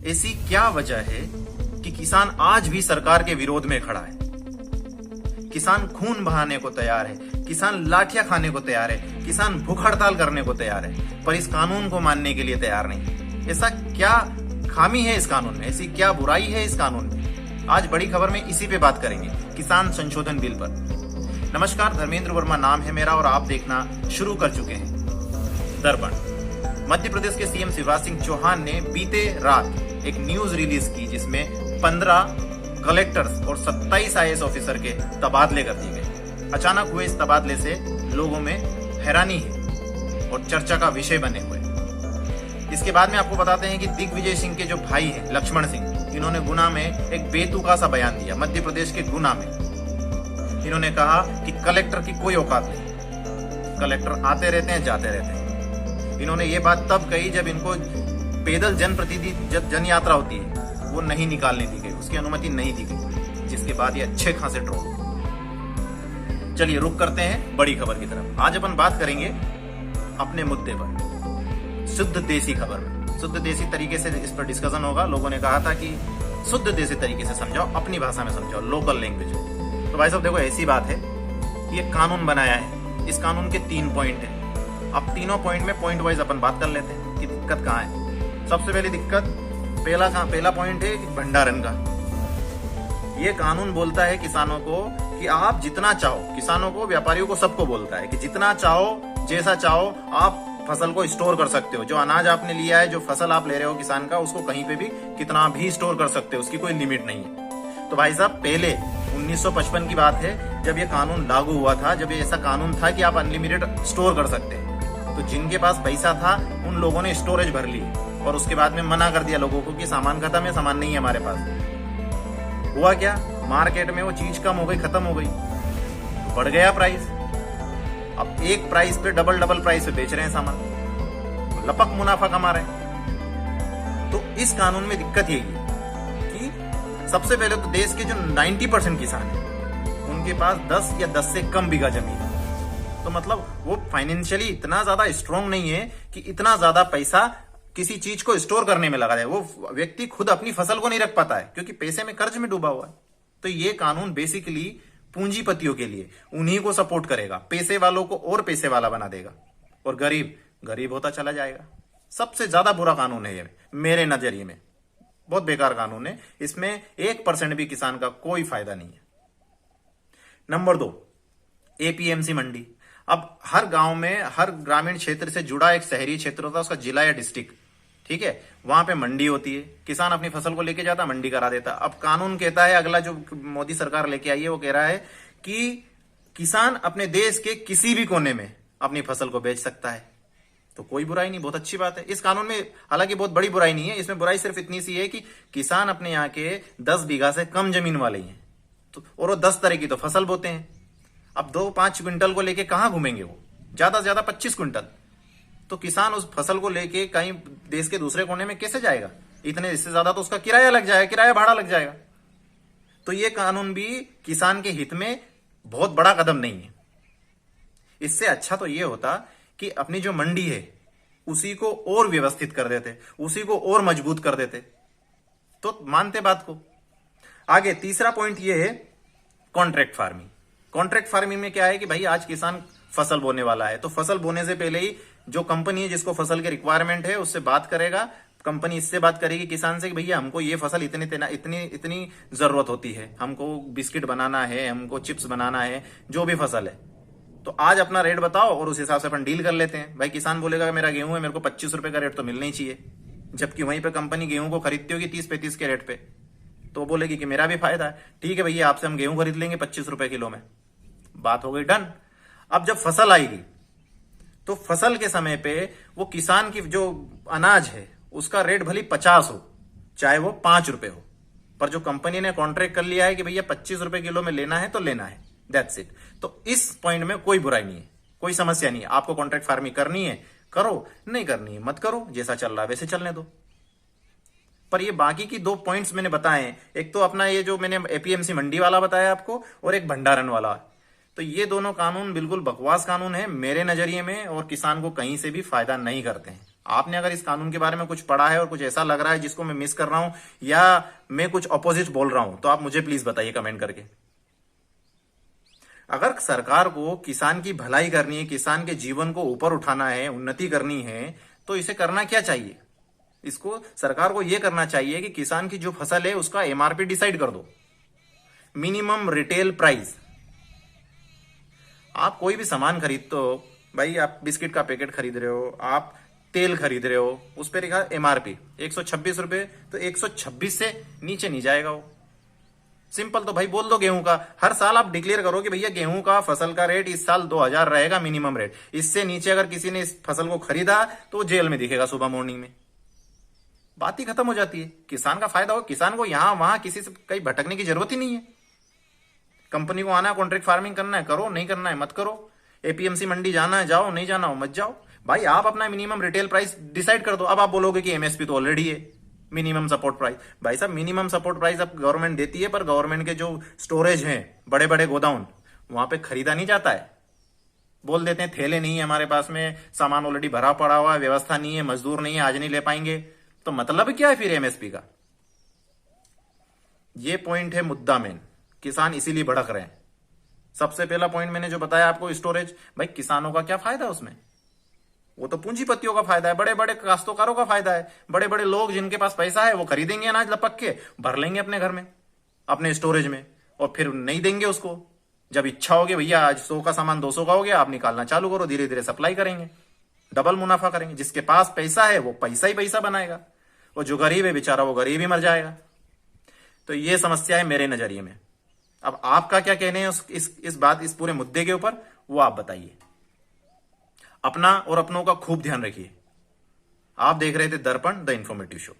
ऐसी क्या वजह है कि किसान आज भी सरकार के विरोध में खड़ा है? किसान खून बहाने को तैयार है, किसान लाठियां खाने को तैयार है, किसान भूख हड़ताल करने को तैयार है, पर इस कानून को मानने के लिए तैयार नहीं। ऐसा क्या खामी है इस कानून में? ऐसी क्या बुराई है इस कानून में? आज बड़ी खबर में इसी पे बात करेंगे, किसान संशोधन बिल पर। नमस्कार, धर्मेंद्र वर्मा नाम है मेरा और आप देखना शुरू कर चुके हैं दर्पण। मध्य प्रदेश के सीएम शिवराज सिंह चौहान ने बीते रात एक न्यूज रिलीज की जिसमें 15 कलेक्टर्स और 27 आईएएस ऑफिसर के तबादले कर दिए गए। अचानक हुए इस तबादले से लोगों में हैरानी है और चर्चा का विषय बने हुए। इसके बाद में आपको बताते हैं कि दिग्विजय सिंह के जो भाई हैं लक्ष्मण सिंह, इन्होंने गुना में एक बेतुका सा बयान दिया। मध्य प्रदेश के गुना में इन्होंने कहा कि कलेक्टर की कोई औकात नहीं, कलेक्टर आते रहते हैं जाते रहते हैं। इन्होंने ये बात तब कही जब इनको पैदल जन यात्रा होती है वो नहीं निकालने दी गई, उसकी अनुमति नहीं दी गई, जिसके बाद ये अच्छे खासे ट्रोल। चलिए रुक करते हैं बड़ी खबर की तरफ। आज अपन बात करेंगे अपने मुद्दे पर, शुद्ध देसी खबर में। शुद्ध देसी तरीके से इस पर डिस्कशन होगा। लोगों ने कहा था कि शुद्ध देसी तरीके से समझाओ, अपनी भाषा में समझाओ, लोकल लैंग्वेज में। तो भाई साहब देखो, ऐसी बात है कि ये कानून बनाया है, इस कानून के 3 पॉइंट है। अब तीनों पॉइंट में पॉइंट वाइज अपन बात कर लेते हैं कि दिक्कत कहाँ है। सबसे पहली दिक्कत, पहला पॉइंट है कि भंडारण का। ये कानून बोलता है किसानों को कि आप जितना चाहो, किसानों को, व्यापारियों को, सबको बोलता है कि जितना चाहो, जैसा चाहो, आप फसल को स्टोर कर सकते हो। जो अनाज आपने लिया है, जो फसल आप ले रहे हो किसान का, उसको कहीं पे भी कितना भी स्टोर कर सकते हो, उसकी कोई लिमिट नहीं है। तो भाई साहब, पहले 1955 की बात है जब ये कानून लागू हुआ था, जब ये ऐसा कानून था कि आप अनलिमिटेड स्टोर कर सकते हैं, तो जिनके पास पैसा था उन लोगों ने स्टोरेज भर ली और उसके बाद में मना कर दिया लोगों को कि सामान खत्म है, सामान नहीं है हमारे पास। हुआ क्या, मार्केट में वो चीज कम हो गई, खत्म हो गई, बढ़ गया प्राइस। अब एक प्राइस पे डबल प्राइस पे बेच रहे हैं सामान, लपक मुनाफा कमा रहे हैं। तो इस कानून में दिक्कत यही है कि सबसे पहले तो देश के जो 90% किसान है उनके पास 10 या 10 से कम बीघा जमीन है। तो मतलब वो फाइनेंशियली इतना ज्यादा स्ट्रांग नहीं है कि इतना ज्यादा पैसा किसी चीज को स्टोर करने में लगा दे। वो व्यक्ति खुद अपनी फसल को नहीं रख पाता है क्योंकि पैसे में कर्ज में डूबा हुआ है। तो ये कानून बेसिकली पूंजीपतियों के लिए, उन्हीं को सपोर्ट करेगा, पैसे वालों को और पैसे वाला बना देगा और गरीब होता चला जाएगा। सबसे ज्यादा बुरा कानून है ये मेरे नजरिए में, बहुत बेकार कानून है। इसमें 1% भी किसान का कोई फायदा नहीं है। नंबर 2, एपीएमसी मंडी। अब हर गांव में, हर ग्रामीण क्षेत्र से जुड़ा एक शहरी क्षेत्र होता है, उसका जिला या डिस्ट्रिक्ट, ठीक है, वहां पे मंडी होती है। किसान अपनी फसल को लेके जाता, मंडी करा देता। अब कानून कहता है, अगला जो मोदी सरकार लेके आई है वो कह रहा है कि किसान अपने देश के किसी भी कोने में अपनी फसल को बेच सकता है। तो कोई बुराई नहीं, बहुत अच्छी बात है इस कानून में। हालांकि बहुत बड़ी बुराई नहीं है इसमें, बुराई सिर्फ इतनी सी है कि किसान अपने यहाँ के 10 बीघा से कम जमीन वाले ही हैं, तो और वो 10 तरह की तो फसल बोते हैं। अब 2-5 क्विंटल को लेके कहां घूमेंगे वो, ज्यादा से ज्यादा 25 क्विंटल। तो किसान उस फसल को लेके कहीं देश के दूसरे कोने में कैसे जाएगा? इतने, इससे ज्यादा तो उसका किराया लग जाएगा, किराया भाड़ा लग जाएगा। तो ये कानून भी किसान के हित में बहुत बड़ा कदम नहीं है। इससे अच्छा तो ये होता कि अपनी जो मंडी है उसी को और व्यवस्थित कर देते, उसी को और मजबूत कर देते, तो मानते बात को। आगे तीसरा पॉइंट ये है, कॉन्ट्रैक्ट फार्मिंग। कॉन्ट्रैक्ट फार्मिंग में क्या है कि भाई आज किसान फसल बोने वाला है, तो फसल बोने से पहले ही जो कंपनी है जिसको फसल के रिक्वायरमेंट है उससे बात करेगा। कंपनी इससे बात करेगी किसान से कि भैया हमको ये फसल इतनी जरूरत होती है, हमको बिस्किट बनाना है, हमको चिप्स बनाना है, जो भी फसल है, तो आज अपना रेट बताओ और उस हिसाब से अपन डील कर लेते हैं। भाई किसान बोलेगा मेरा गेहूं है, मेरे को 25 रुपए का रेट तो मिलना ही चाहिए, जबकि वहीं पे कंपनी गेहूं को खरीदती होगी 30-35 के रेट पे, तो बोलेगी कि मेरा भी फायदा है, ठीक है भैया आपसे हम गेहूं खरीद लेंगे 25 रुपए किलो में। बात हो गई डन। अब जब फसल आएगी तो फसल के समय पे वो किसान की जो अनाज है उसका रेट भले 50 हो, चाहे वो 5 रुपए हो, पर जो कंपनी ने कॉन्ट्रैक्ट कर लिया है कि भैया 25 रुपए किलो में लेना है तो लेना है, दैट्स इट। तो इस पॉइंट में कोई बुराई नहीं है, कोई समस्या नहीं है। आपको कॉन्ट्रैक्ट फार्मिंग करनी है करो, नहीं करनी है मत करो, जैसा चल रहा है वैसे चलने दो। पर ये बाकी की 2 पॉइंट्स मैंने बताए, एक तो अपना ये जो मैंने एपीएमसी मंडी वाला बताया आपको, और एक भंडारण वाला। तो ये दोनों कानून बिल्कुल बकवास कानून है मेरे नजरिए में, और किसान को कहीं से भी फायदा नहीं करते हैं। आपने अगर इस कानून के बारे में कुछ पढ़ा है और कुछ ऐसा लग रहा है जिसको मैं मिस कर रहा हूं या मैं कुछ अपोजिट बोल रहा हूं, तो आप मुझे प्लीज बताइए कमेंट करके। अगर सरकार को किसान की भलाई करनी है, किसान के जीवन को ऊपर उठाना है, उन्नति करनी है, तो इसे करना क्या चाहिए? इसको सरकार को यह करना चाहिए कि किसान की जो फसल है उसका एमआरपी डिसाइड कर दो, मिनिमम रिटेल प्राइस। आप कोई भी सामान खरीदते हो भाई, आप बिस्किट का पैकेट खरीद रहे हो, आप तेल खरीद रहे हो, उस पर लिखा एमआरपी 126 रुपए, तो 126 से नीचे नहीं जाएगा वो। सिंपल। तो भाई बोल दो गेहूं का, हर साल आप डिक्लेयर करो कि भैया गेहूं का फसल का रेट इस साल 2000 रहेगा मिनिमम रेट, इससे नीचे अगर किसी ने इस फसल को खरीदा तो वो जेल में दिखेगा सुबह मॉर्निंग में। बात ही खत्म हो जाती है। किसान का फायदा हो, किसान को यहां वहां किसी से कहीं भटकने की जरूरत ही नहीं है। कंपनी को आना है, कॉन्ट्रैक्ट फार्मिंग करना है करो, नहीं करना है मत करो। एपीएमसी मंडी जाना है जाओ, नहीं जाना हो मत जाओ। भाई आप अपना मिनिमम रिटेल प्राइस डिसाइड कर दो। अब आप बोलोगे कि एमएसपी तो ऑलरेडी है, मिनिमम सपोर्ट प्राइस। भाई साहब मिनिमम सपोर्ट प्राइस अब गवर्नमेंट देती है, पर गवर्नमेंट के जो स्टोरेज हैं, बड़े बड़े गोदाउन, वहां पे खरीदा नहीं जाता है। बोल देते हैं थैले नहीं है हमारे पास में, सामान ऑलरेडी भरा पड़ा हुआ है, व्यवस्था नहीं है, मजदूर नहीं है, आज नहीं ले पाएंगे। तो मतलब क्या है फिर एमएसपी का? ये पॉइंट है मुद्दा मेन। किसान इसीलिए भड़क रहे हैं। सबसे पहला पॉइंट मैंने जो बताया आपको, स्टोरेज। भाई किसानों का क्या फायदा उसमें? वो तो पूंजीपतियों का फायदा है, बड़े बड़े काश्तकारों का फायदा है। बड़े बड़े लोग जिनके पास पैसा है वो खरीदेंगे अनाज लपक के, भर लेंगे अपने घर में, अपने स्टोरेज में, और फिर नहीं देंगे उसको। जब इच्छा होगी भैया आज 100 का सामान 200 का हो गया, आप निकालना चालू करो, धीरे धीरे सप्लाई करेंगे, डबल मुनाफा करेंगे। जिसके पास पैसा है वो पैसा ही पैसा बनाएगा, और जो गरीब है बेचारा वो गरीब ही मर जाएगा। तो ये समस्या है मेरे नजरिए में। अब आपका क्या कहने हैं इस पूरे मुद्दे के ऊपर, वो आप बताइए। अपना और अपनों का खूब ध्यान रखिए। आप देख रहे थे दर्पण द इंफॉर्मेटिव शो।